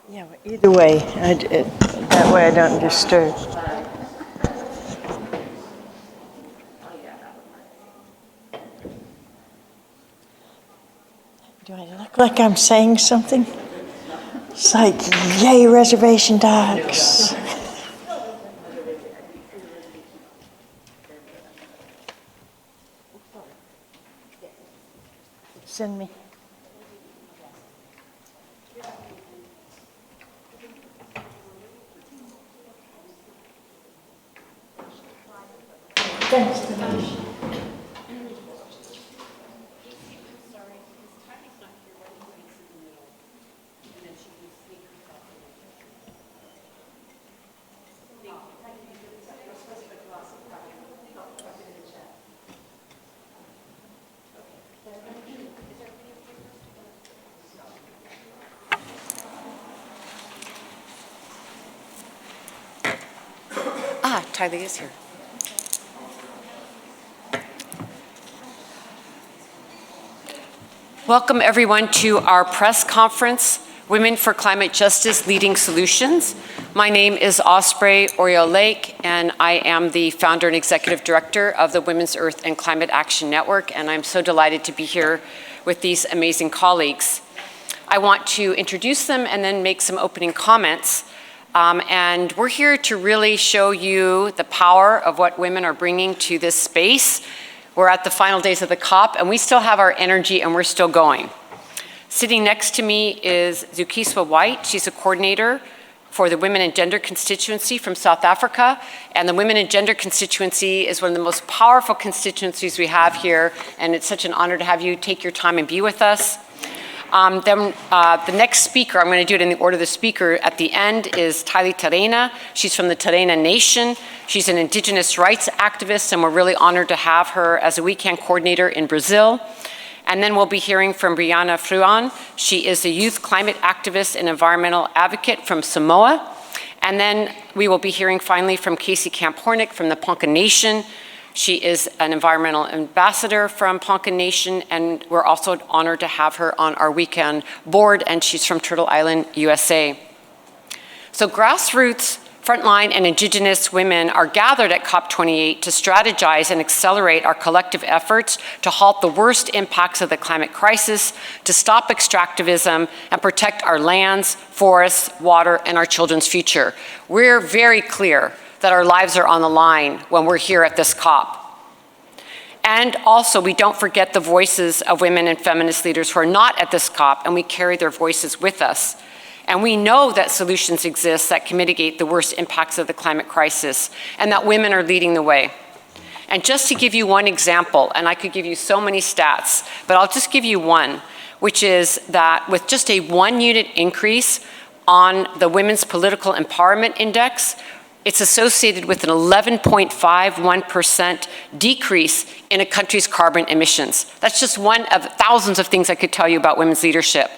Yeah, well, either way, that way I don't disturb. Do I look like I'm saying something? It's like, yay, reservation dogs. Send me. Thanks, Taily. Taily is here. Welcome everyone to our press conference, Women for Climate Justice Leading Solutions. My name is Osprey Oriole Lake, and I am the founder and executive director of the Women's Earth and Climate Action Network, and I'm so delighted to be here with these amazing colleagues. I want to introduce them and then make some opening comments. And we're here to really show you the power of what women are bringing to this space. We're at the final days of the COP, and we still have our energy, and we're still going. Sitting next to me is Zukiswa White. She's a coordinator for the Women and Gender Constituency from South Africa. And the Women and Gender Constituency is one of the most powerful constituencies we have here, and it's such an honor to have you take your time and be with us. The next speaker, I'm going to do it in the order of the speaker, at the end is Taily Terena. She's from the Terena Nation. She's an Indigenous rights activist, and we're really honored to have her as a WECAN Coordinator in Brazil. And then we'll be hearing from Brianna Fruan. She is a youth climate activist and environmental advocate from Samoa. And then we will be hearing finally from Casey Camp Horinek from the Ponca Nation. She is an environmental ambassador from Ponca Nation, and we're also honored to have her on our WECAN board, and she's from Turtle Island, USA. So grassroots, frontline, and Indigenous women are gathered at COP28 to strategize and accelerate our collective efforts to halt the worst impacts of the climate crisis, to stop extractivism, and protect our lands, forests, water, and our children's future. We're very clear that our lives are on the line when we're here at this COP. And also, we don't forget the voices of women and feminist leaders who are not at this COP, and we carry their voices with us. And we know that solutions exist that can mitigate the worst impacts of the climate crisis, and that women are leading the way. And just to give you one example, and I could give you so many stats, but I'll just give you one, which is that with just a 1-unit increase on the Women's Political Empowerment Index, it's associated with an 11.51% decrease in a country's carbon emissions. That's just one of thousands of things I could tell you about women's leadership.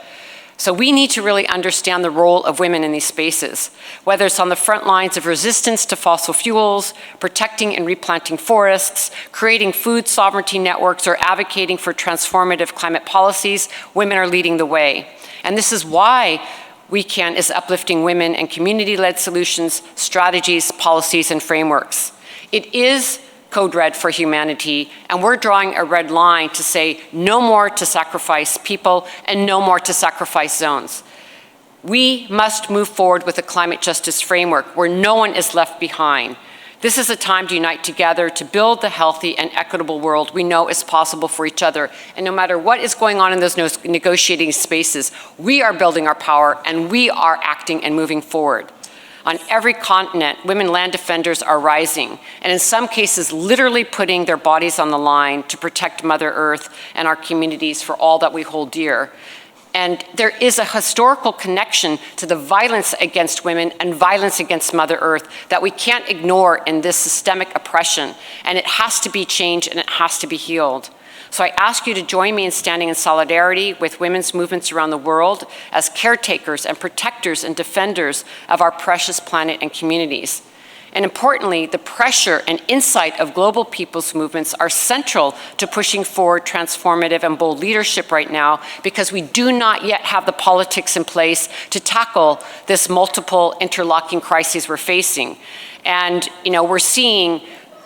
So we need to really understand the role of women in these spaces, whether it's on the front lines of resistance to fossil fuels, protecting and replanting forests, creating food sovereignty networks, or advocating for transformative climate policies. Women are leading the way. And this is why WECAN is uplifting women and community-led solutions, strategies, policies, and frameworks. It is code red for humanity, and we're drawing a red line to say no more to sacrifice people and no more to sacrifice zones. We must move forward with a climate justice framework where no one is left behind. This is a time to unite together to build the healthy and equitable world we know is possible for each other. And no matter what is going on in those negotiating spaces, we are building our power and we are acting and moving forward. On every continent, women land defenders are rising, and in some cases literally putting their bodies on the line to protect Mother Earth and our communities for all that we hold dear. And there is a historical connection to the violence against women and violence against Mother Earth that we can't ignore in this systemic oppression. And it has to be changed and it has to be healed. So I ask you to join me in standing in solidarity with women's movements around the world as caretakers and protectors and defenders of our precious planet and communities. And importantly, the pressure and insight of global people's movements are central to pushing forward transformative and bold leadership right now, because we do not yet have the politics in place to tackle this multiple interlocking crises we're facing. And we're seeing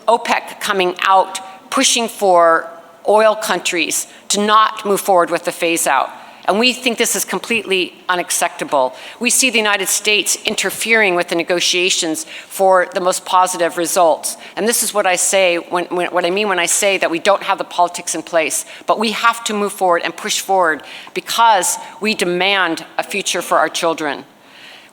OPEC coming out, pushing for oil countries to not move forward with the phase out. And we think this is completely unacceptable. We see the United States interfering with the negotiations for the most positive results. And this is what I say, what I mean when I say that we don't have the politics in place, but we have to move forward and push forward because we demand a future for our children.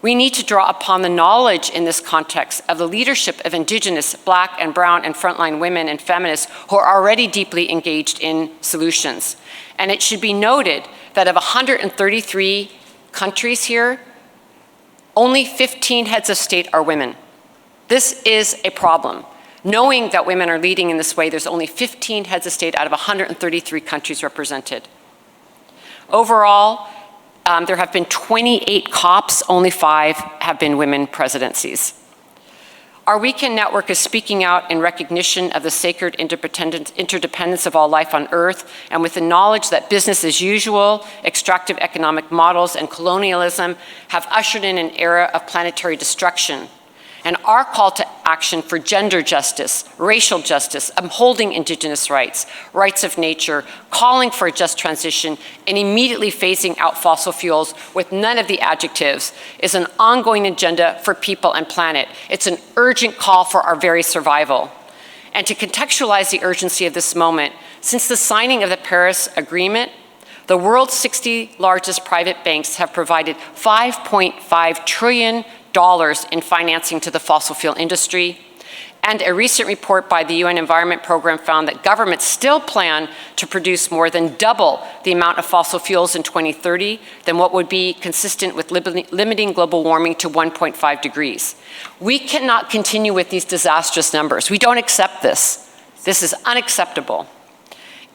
We need to draw upon the knowledge in this context of the leadership of Indigenous, Black and Brown and frontline women and feminists who are already deeply engaged in solutions. And it should be noted that of 133 countries here, only 15 heads of state are women. This is a problem. Knowing that women are leading in this way, there's only 15 heads of state out of 133 countries represented. Overall, there have been 28 COPs, only 5 have been women presidencies. Our WECAN network is speaking out in recognition of the sacred interdependence of all life on Earth, and with the knowledge that business as usual, extractive economic models, and colonialism have ushered in an era of planetary destruction. And our call to action for gender justice, racial justice, upholding Indigenous rights, rights of nature, calling for a just transition, and immediately phasing out fossil fuels with none of the adjectives is an ongoing agenda for people and planet. It's an urgent call for our very survival. And to contextualize the urgency of this moment, since the signing of the Paris Agreement, the world's 60 largest private banks have provided $5.5 trillion in financing to the fossil fuel industry. And a recent report by the UN Environment Program found that governments still plan to produce more than double the amount of fossil fuels in 2030 than what would be consistent with limiting global warming to 1.5 degrees. We cannot continue with these disastrous numbers. We don't accept this. This is unacceptable.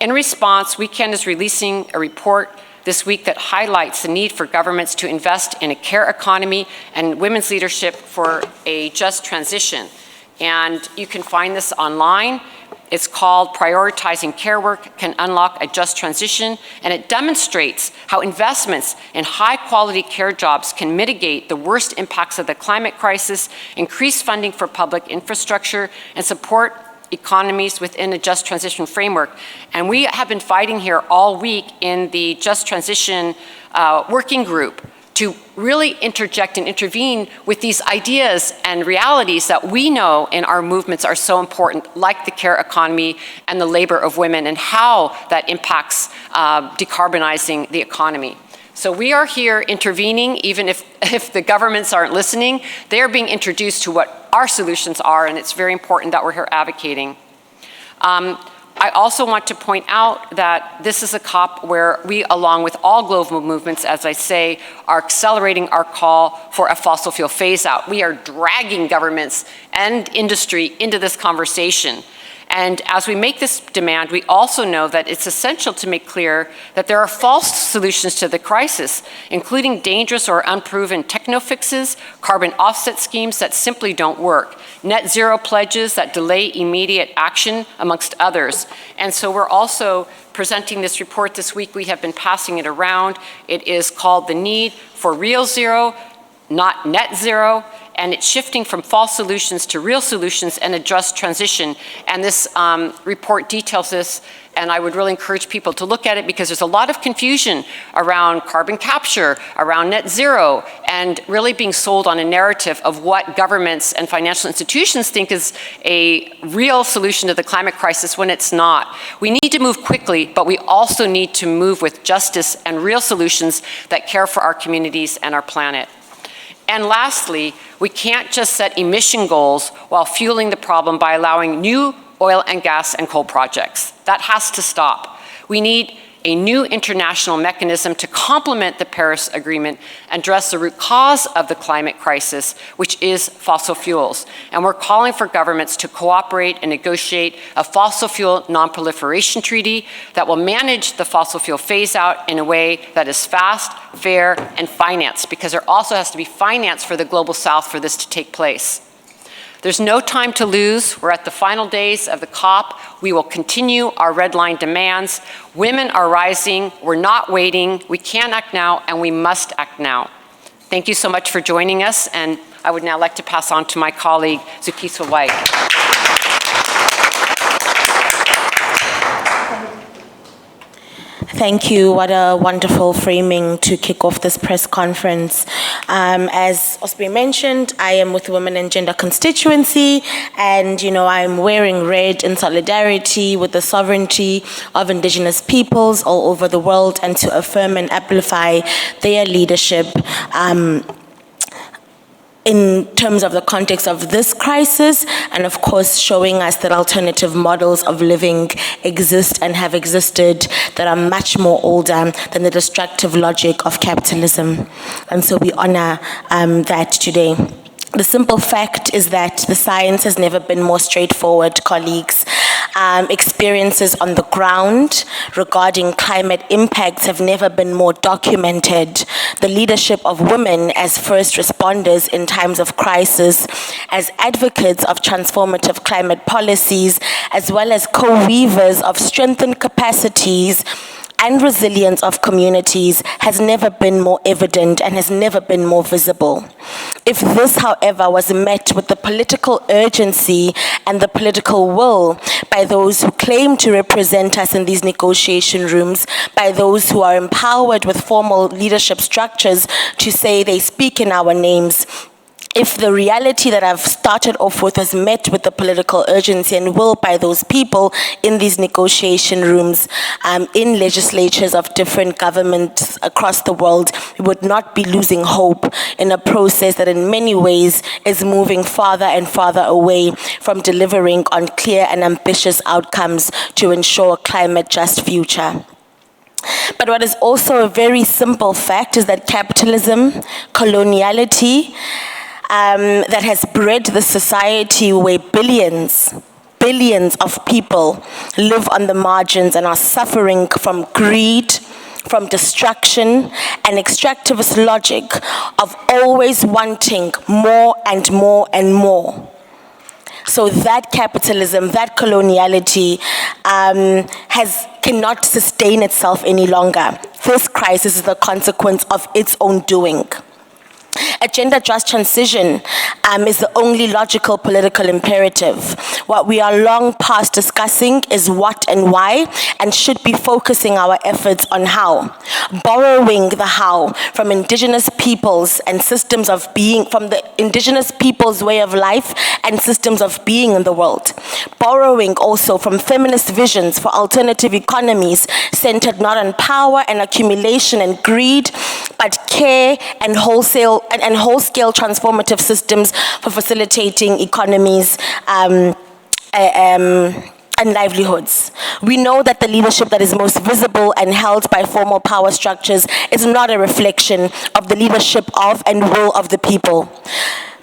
In response, WECAN is releasing a report this week that highlights the need for governments to invest in a care economy and women's leadership for a just transition. And you can find this online. It's called Prioritizing Care Work Can Unlock a Just Transition, and it demonstrates how investments in high-quality care jobs can mitigate the worst impacts of the climate crisis, increase funding for public infrastructure, and support economies within a just transition framework. And we have been fighting here all week in the Just Transition Working Group to really interject and intervene with these ideas and realities that we know in our movements are so important, like the care economy and the labor of women and how that impacts decarbonizing the economy. So we are here intervening, even if the governments aren't listening. They are being introduced to what our solutions are, and it's very important that we're here advocating. I also want to point out that this is a COP where we, along with all global movements, as I say, are accelerating our call for a fossil fuel phase out. We are dragging governments and industry into this conversation. And as we make this demand, we also know that it's essential to make clear that there are false solutions to the crisis, including dangerous or unproven techno-fixes, carbon offset schemes that simply don't work, net zero pledges that delay immediate action, amongst others. And so we're also presenting this report this week. We have been passing it around. It is called The Need for Real Zero, Not Net Zero. And it's shifting from false solutions to real solutions and a just transition. And this report details this, and I would really encourage people to look at it because there's a lot of confusion around carbon capture, around net zero, and really being sold on a narrative of what governments and financial institutions think is a real solution to the climate crisis when it's not. We need to move quickly, but we also need to move with justice and real solutions that care for our communities and our planet. And lastly, we can't just set emission goals while fueling the problem by allowing new oil and gas and coal projects. That has to stop. We need a new international mechanism to complement the Paris Agreement and address the root cause of the climate crisis, which is fossil fuels. And we're calling for governments to cooperate and negotiate a fossil fuel non-proliferation treaty that will manage the fossil fuel phase out in a way that is fast, fair, and financed, because there also has to be finance for the global south for this to take place. There's no time to lose. We're at the final days of the COP. We will continue our red line demands. Women are rising. We're not waiting. We can act now, and we must act now. Thank you so much for joining us, and I would now like to pass on to my colleague, Zukiswa White. Thank you. What a wonderful framing to kick off this press conference. As Osprey mentioned, I am with the Women and Gender Constituency, and I'm wearing red in solidarity with the sovereignty of Indigenous peoples all over the world, and to affirm and amplify their leadership in terms of the context of this crisis, and of course showing us that alternative models of living exist and have existed that are much more older than the destructive logic of capitalism. And so we honor that today. The simple fact is that the science has never been more straightforward, colleagues. Experiences on the ground regarding climate impacts have never been more documented. The leadership of women as first responders in times of crisis, as advocates of transformative climate policies, as well as co-weavers of strengthened capacities and resilience of communities has never been more evident and has never been more visible. If this, however, was met with the political urgency and the political will by those who claim to represent us in these negotiation rooms, by those who are empowered with formal leadership structures to say they speak in our names, if the reality that I've started off with is met with the political urgency and will by those people in these negotiation rooms, in legislatures of different governments across the world, we would not be losing hope in a process that in many ways is moving farther and farther away from delivering on clear and ambitious outcomes to ensure a climate just future. But what is also a very simple fact is that capitalism, coloniality, that has bred the society where billions of people live on the margins and are suffering from greed, from destruction, and extractivist logic of always wanting more and more and more. So that capitalism, that coloniality cannot sustain itself any longer. This crisis is the consequence of its own doing. A gender-just transition is the only logical political imperative. What we are long past discussing is what and why, and should be focusing our efforts on how. Borrowing the how from Indigenous peoples and systems of being, from the Indigenous people's way of life and systems of being in the world. Borrowing also from feminist visions for alternative economies centered not on power and accumulation and greed, but care and wholesale and whole-scale transformative systems for facilitating economies and livelihoods. We know that the leadership that is most visible and held by formal power structures is not a reflection of the leadership of and will of the people.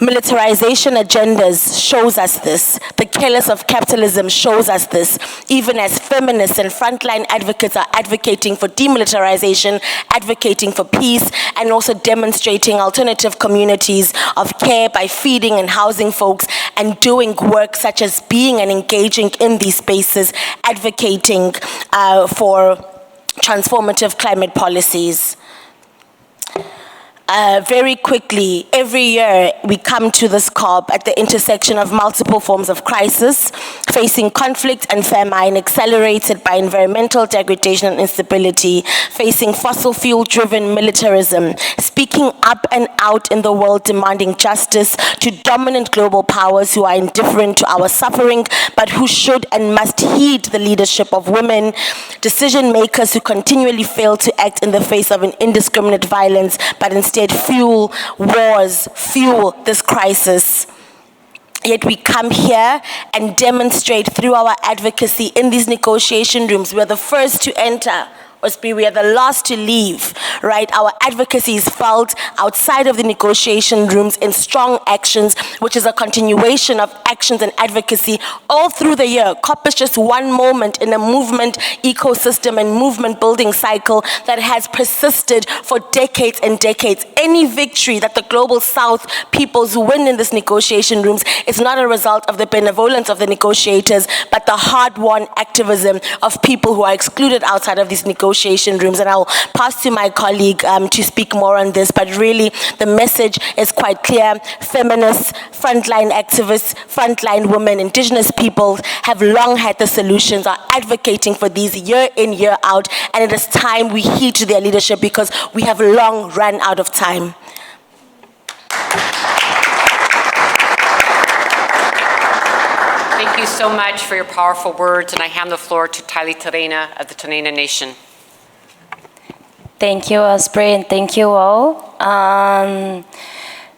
Militarization agendas shows us this. The chaos of capitalism shows us this. Even as feminists and frontline advocates are advocating for demilitarization, advocating for peace, and also demonstrating alternative communities of care by feeding and housing folks and doing work such as being and engaging in these spaces, advocating for transformative climate policies. Very quickly, every year we come to this COP at the intersection of multiple forms of crisis, facing conflict and famine accelerated by environmental degradation and instability, facing fossil fuel-driven militarism, speaking up and out in the world demanding justice to dominant global powers who are indifferent to our suffering, but who should and must heed the leadership of women, decision makers who continually fail to act in the face of an indiscriminate violence, but instead fuel wars, fuel this crisis. Yet we come here and demonstrate through our advocacy in these negotiation rooms. We're the first to enter Osprey, we are the last to leave, right? Our advocacy is felt outside of the negotiation rooms in strong actions, which is a continuation of actions and advocacy all through the year. COP is just one moment in a movement ecosystem and movement building cycle that has persisted for decades and decades. Any victory that the Global South peoples win in this negotiation rooms is not a result of the benevolence of the negotiators, but the hard-won activism of people who are excluded outside of these negotiation rooms. And I'll pass to my colleague to speak more on this, but really the message is quite clear. Feminists, frontline activists, frontline women, Indigenous people have long had the solutions, are advocating for these year in, year out, and it is time we heed to their leadership because we have long run out of time. Thank you so much for your powerful words, and I hand the floor to Taily Terena of the Terena Nation. Thank you, Osprey, and thank you all.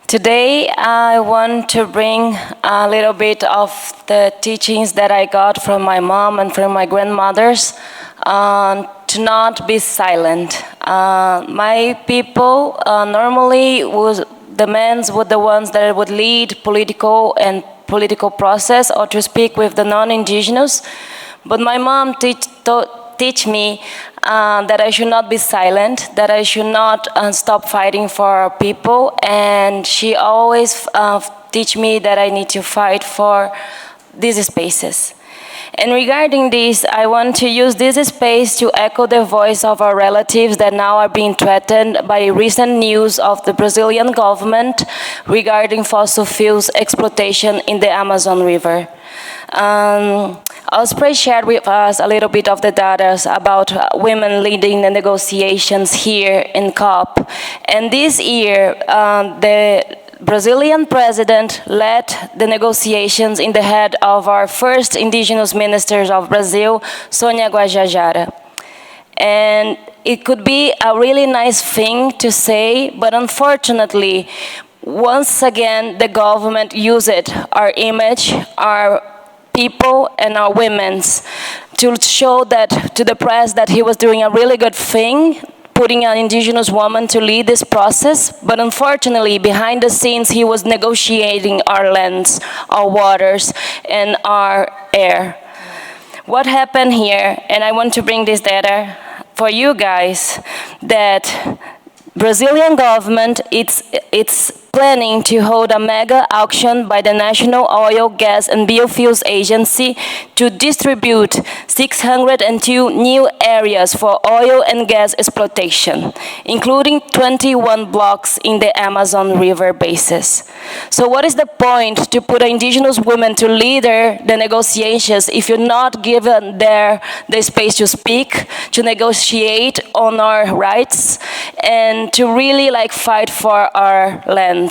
Today, I want to bring a little bit of the teachings that I got from my mom and from my grandmothers to not be silent. My people normally the men were the ones that would lead political process or to speak with the non-Indigenous, but my mom teach me that I should not be silent, that I should not stop fighting for our people, and she always teach me that I need to fight for these spaces. And regarding this, I want to use this space to echo the voice of our relatives that now are being threatened by recent news of the Brazilian government regarding fossil fuels exploitation in the Amazon River. Osprey shared with us a little bit of the data about women leading the negotiations here in COP. And this year, the Brazilian president led the negotiations in the head of our first Indigenous ministers of Brazil, Sônia Guajajara. And it could be a really nice thing to say, but unfortunately, once again, the government used our image, our people and our women's to show that to the press that he was doing a really good thing, putting an Indigenous woman to lead this process, but unfortunately, behind the scenes, he was negotiating our lands, our waters, and our air. What happened here, and I want to bring this data for you guys, that Brazilian government, it's planning to hold a mega auction by the National Oil, Gas and Biofuels Agency to distribute 602 new areas for oil and gas exploitation, including 21 blocks in the Amazon River basin. So what is the point to put an Indigenous woman to lead the negotiations if you're not given the space to speak, to negotiate on our rights, and to really fight for our land?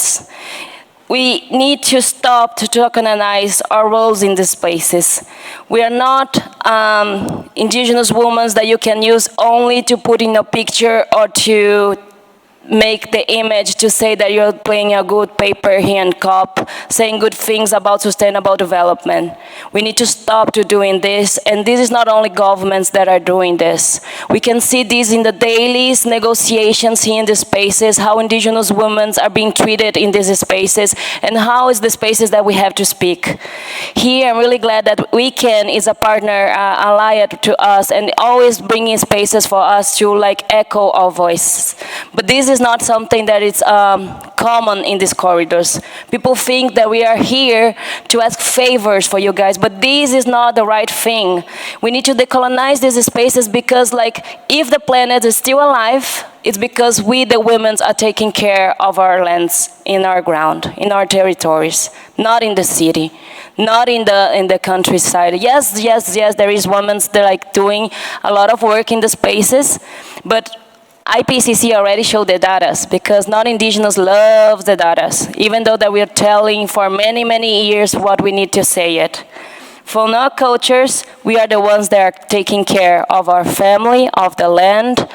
We need to stop to tokenize our roles in these spaces. We are not Indigenous women that you can use only to put in a picture or to make the image to say that you're playing a good paper here in COP, saying good things about sustainable development. We need to stop to doing this, and this is not only governments that are doing this. We can see this in the daily negotiations here in the spaces, how Indigenous women are being treated in these spaces, and how is the spaces that we have to speak. Here, I'm really glad that WECAN is a partner, allied to us, and always bringing spaces for us to echo our voice. But this is not something that is common in these corridors. People think that we are here to ask favors for you guys, but this is not the right thing. We need to decolonize these spaces because if the planet is still alive, it's because we, the women, are taking care of our lands, in our ground, in our territories, not in the city, not in the countryside. Yes, there is women that are doing a lot of work in the spaces, but IITC already showed the data because non-Indigenous love the data, even though that we are telling for many, many years what we need to say it. For our cultures, we are the ones that are taking care of our family, of the land,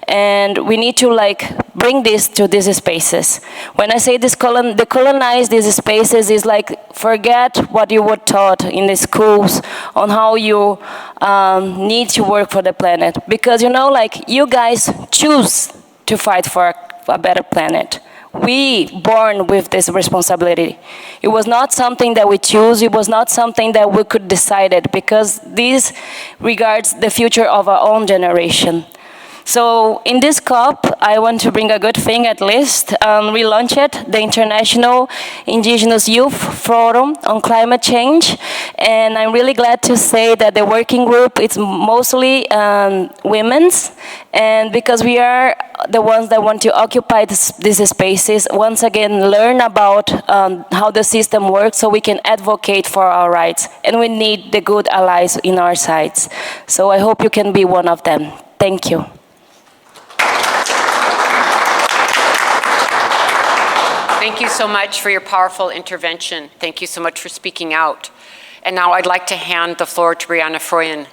and we need to like bring this to these spaces. When I say decolonize these spaces, is like forget what you were taught in the schools on how you need to work for the planet. Because you know, like you guys choose to fight for a better planet. We born with this responsibility. It was not something that we choose. It was not something that we could decide it, because this regards the future of our own generation. So in this COP, I want to bring a good thing at least. We launched the International Indigenous Youth Forum on Climate Change. And I'm really glad to say that the working group is mostly women's. And because we are the ones that want to occupy these spaces, once again, learn about how the system works so we can advocate for our rights. And we need the good allies in our sides. So I hope you can be one of them. Thank you. Thank you so much for your powerful intervention. Thank you so much for speaking out. And now I'd like to hand the floor to Brianna Froyen.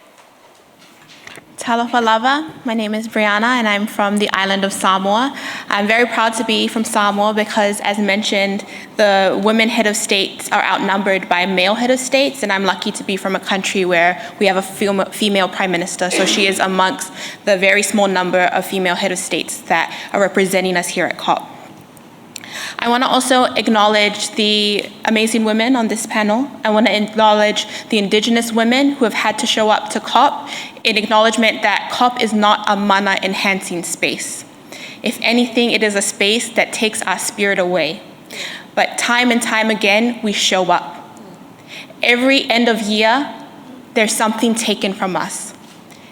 Talofa lava. My name is Brianna and I'm from the island of Samoa. I'm very proud to be from Samoa because, as mentioned, the women head of states are outnumbered by male head of states, and I'm lucky to be from a country where we have a female prime minister, so she is amongst the very small number of female head of states that are representing us here at COP. I want to also acknowledge the amazing women on this panel. I want to acknowledge the Indigenous women who have had to show up to COP in acknowledgement that COP is not a mana-enhancing space. If anything, it is a space that takes our spirit away. But time and time again, we show up. Every end of year, there's something taken from us.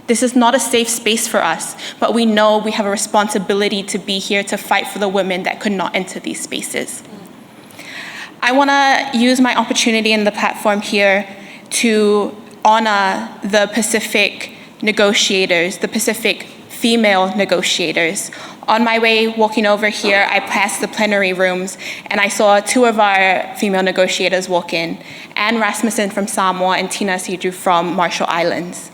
This is not a safe space for us, but we know we have a responsibility to be here to fight for the women that could not enter these spaces. I want to use my opportunity in the platform here to honor the Pacific negotiators, the Pacific female negotiators. On my way walking over here, I passed the plenary rooms and I saw two of our female negotiators walk in, Anne Rasmussen from Samoa and Tina Siju from Marshall Islands.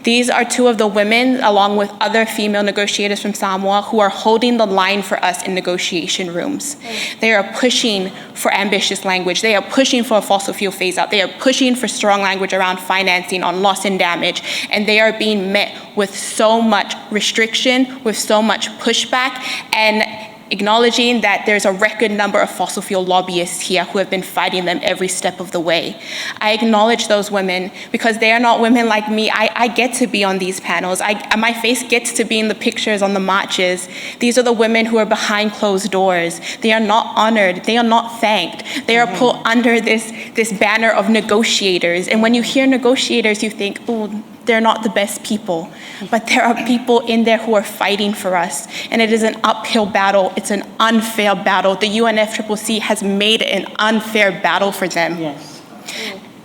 These are two of the women, along with other female negotiators from Samoa, who are holding the line for us in negotiation rooms. They are pushing for ambitious language. They are pushing for a fossil fuel phase out. They are pushing for strong language around financing, on loss and damage. And they are being met with so much restriction, with so much pushback, and acknowledging that there's a record number of fossil fuel lobbyists here who have been fighting them every step of the way. I acknowledge those women because they are not women like me. I get to be on these panels. My face gets to be in the pictures on the marches. These are the women who are behind closed doors. They are not honored. They are not thanked. They are put under this banner of negotiators. And when you hear negotiators, you think, oh, they're not the best people, but there are people in there who are fighting for us. And it is an uphill battle. It's an unfair battle. The UNFCCC has made an unfair battle for them. Yes.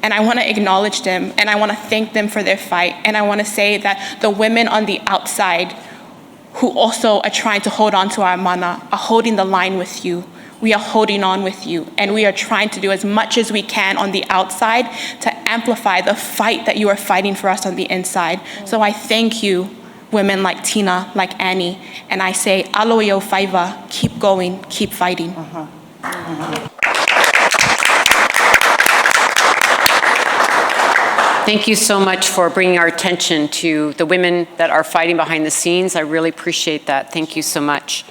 And I want to acknowledge them, and I want to thank them for their fight. And I want to say that the women on the outside who also are trying to hold on to our mana are holding the line with you. We are holding on with you, and we are trying to do as much as we can on the outside to amplify the fight that you are fighting for us on the inside. So I thank you, women like Tina, like Annie, and I say, aloyo faiva, keep going, keep fighting. Thank you so much for bringing our attention to the women that are fighting behind the scenes. I really appreciate that. Thank you so much.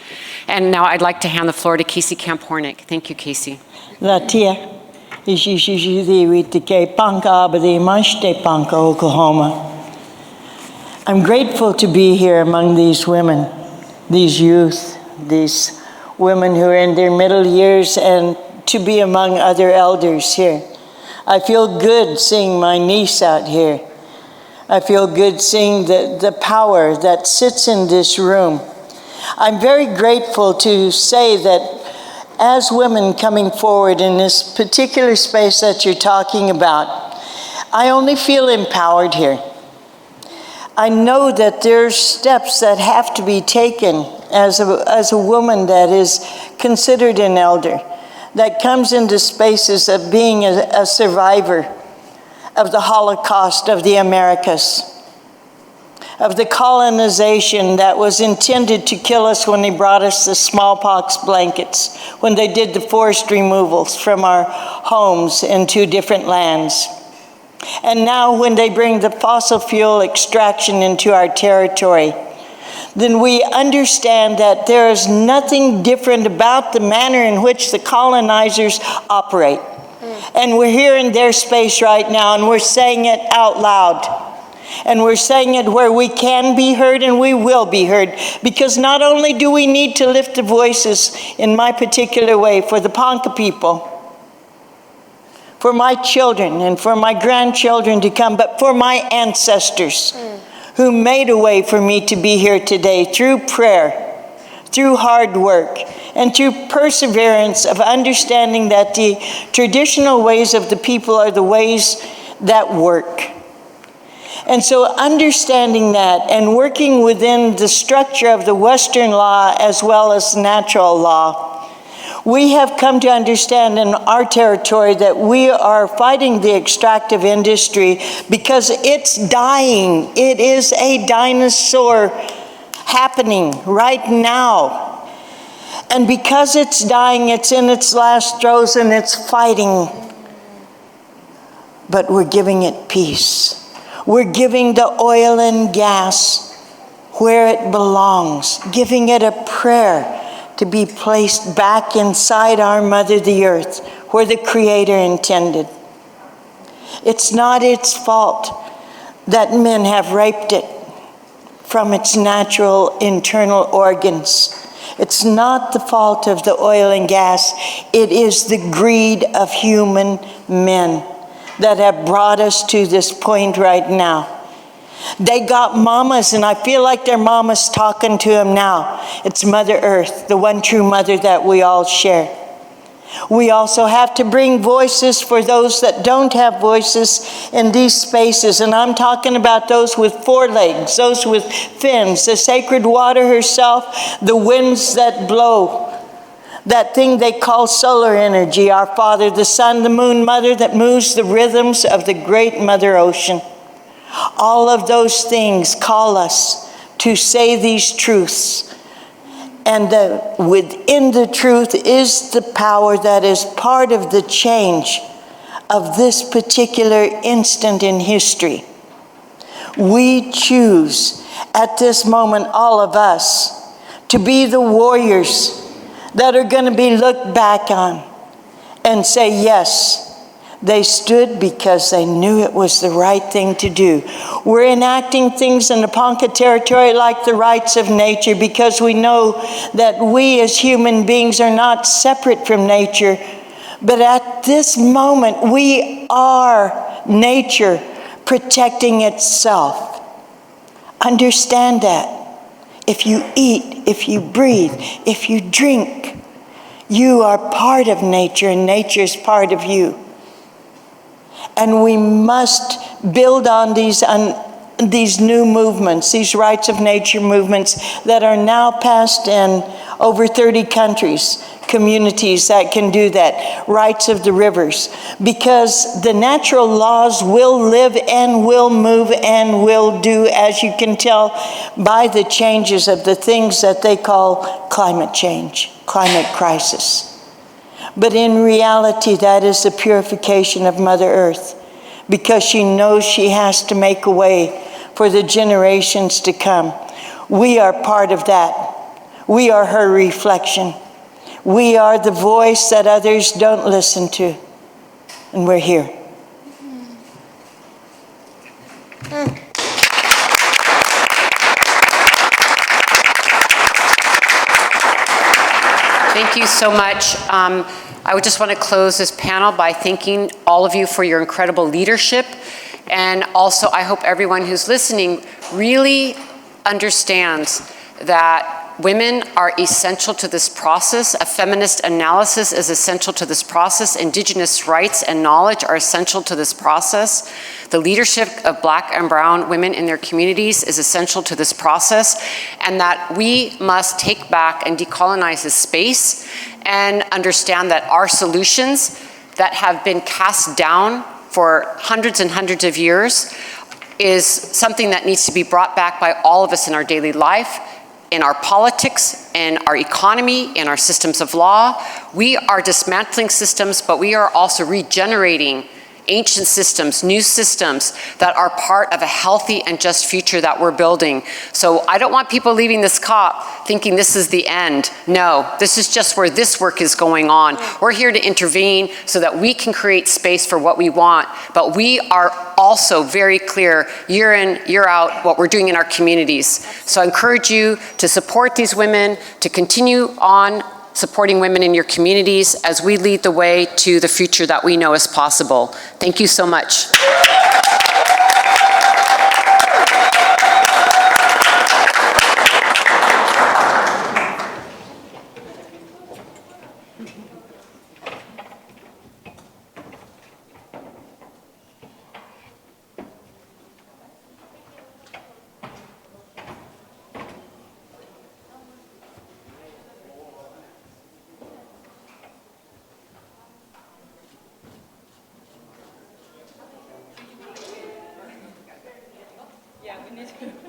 And now I'd like to hand the floor to Casey Camp Horinek. Thank you, Casey. Latia is usually with the Ponca, but the Manchte Ponca, Oklahoma. I'm grateful to be here among these women, these youth, these women who are in their middle years, and to be among other elders here. I feel good seeing my niece out here. I feel good seeing the power that sits in this room. I'm very grateful to say that as women coming forward in this particular space that you're talking about, I only feel empowered here. I know that there's steps that have to be taken as a woman that is considered an elder, that comes into spaces of being a survivor, of the Holocaust of the Americas, of the colonization that was intended to kill us when they brought us the smallpox blankets, when they did the forced removals from our homes into different lands. And now when they bring the fossil fuel extraction into our territory, then we understand that there is nothing different about the manner in which the colonizers operate. And we're here in their space right now, and we're saying it out loud. And we're saying it where we can be heard and we will be heard. Because not only do we need to lift the voices in my particular way for the Ponca people, for my children and for my grandchildren to come, but for my ancestors who made a way for me to be here today through prayer, through hard work, and through perseverance of understanding that the traditional ways of the people are the ways that work. And so understanding that and working within the structure of the Western law as well as natural law, we have come to understand in our territory that we are fighting the extractive industry because it's dying. It is a dinosaur happening right now. And because it's dying, it's in its last throes and it's fighting. But we're giving it peace. We're giving the oil and gas where it belongs, giving it a prayer to be placed back inside our Mother, the Earth, where the Creator intended. It's not its fault that men have raped it from its natural internal organs. It's not the fault of the oil and gas. It is the greed of human men that have brought us to this point right now. They got mamas, and I feel like their mamas talking to them now. It's Mother Earth, the one true mother that we all share. We also have to bring voices for those that don't have voices in these spaces. And I'm talking about those with four legs, those with fins, the sacred water herself, the winds that blow, that thing they call solar energy, our Father, the Sun, the Moon, Mother that moves the rhythms of the great Mother Ocean. All of those things call us to say these truths. And within the truth is the power that is part of the change of this particular instant in history. We choose at this moment, all of us, to be the warriors that are going to be looked back on and say, yes, they stood because they knew it was the right thing to do. We're enacting things in the Ponca territory like the rights of nature because we know that we as human beings are not separate from nature. But at this moment, we are nature protecting itself. Understand that. If you eat, if you breathe, if you drink, you are part of nature and nature is part of you. And we must build on these new movements, these rights of nature movements that are now passed in over 30 countries, communities that can do that, rights of the rivers, because the natural laws will live and will move and will do, as you can tell by the changes of the things that they call climate change, climate crisis. But in reality, that is the purification of Mother Earth, because she knows she has to make a way for the generations to come. We are part of that. We are her reflection. We are the voice that others don't listen to. And we're here. Thank you so much. I would just want to close this panel by thanking all of you for your incredible leadership. And also, I hope everyone who's listening really understands that women are essential to this process. A feminist analysis is essential to this process. Indigenous rights and knowledge are essential to this process. The leadership of Black and Brown women in their communities is essential to this process, and that we must take back and decolonize this space and understand that our solutions that have been cast down for hundreds and hundreds of years is something that needs to be brought back by all of us in our daily life, in our politics, in our economy, in our systems of law. We are dismantling systems, but we are also regenerating ancient systems, new systems that are part of a healthy and just future that we're building. So I don't want people leaving this COP thinking this is the end. No, this is just where this work is going on. We're here to intervene so that we can create space for what we want, but we are also very clear year in, year out what we're doing in our communities. So I encourage you to support these women, to continue on supporting women in your communities as we lead the way to the future that we know is possible. Thank you so much. Yeah, we need to.